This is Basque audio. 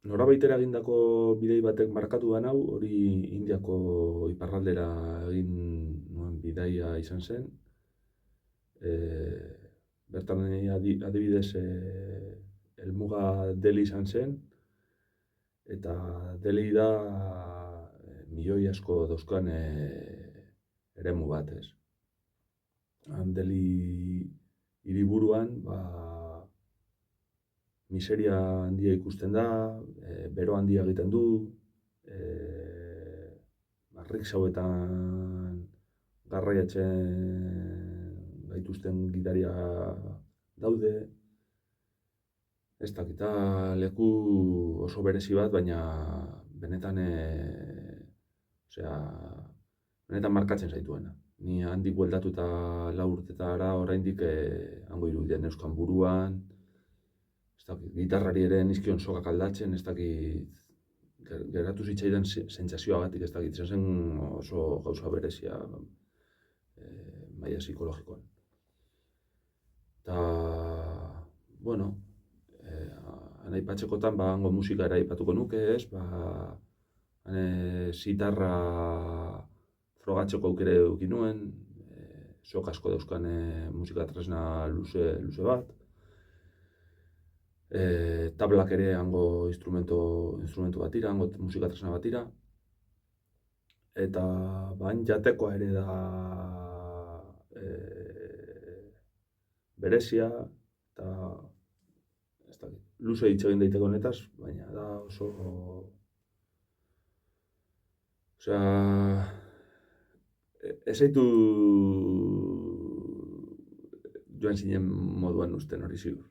norabaitera egindako bidei batek markatu dan hau, hori Indiako iparraldera egin nuen bidaia izan zen. Bertan adibidez helmuga Delhi izan zen, eta Delhi da milioi asko dauzkan eremu bat, ez. Delhi hiriburuan, miseria handia ikusten da, bero handia egiten du, riksauetan garraiatzen gaituzten gidaria daude. Ez dakita leku oso berezi bat, baina benetan, benetan markatzen zaituena. Ni handik bueltatuta 4 urtetara oraindik hango irudien euskan buruan, ez dakit, gitarrari ere nizkion sokak aldatzen, ez dakit, geratu zitzaidan sentsazioagatik, ez dakit, izan zen oso gauza berezia maila psikologikoan. Eta, bueno, aipatzekotan, hango musika ere aipatuko nuke, ez, zitarra frogatzeko aukera eduki nuen, sok asko dauzkan musika tresna luze bat. Tablak ere hango instrumento bat dira, hango musika tresna bat dira. Eta jatekoa ere da berezia, eta ez dakit, luze hitz egin daiteke honetaz, baina da oso... ez zaitu joan zinen moduan usten hori ziur.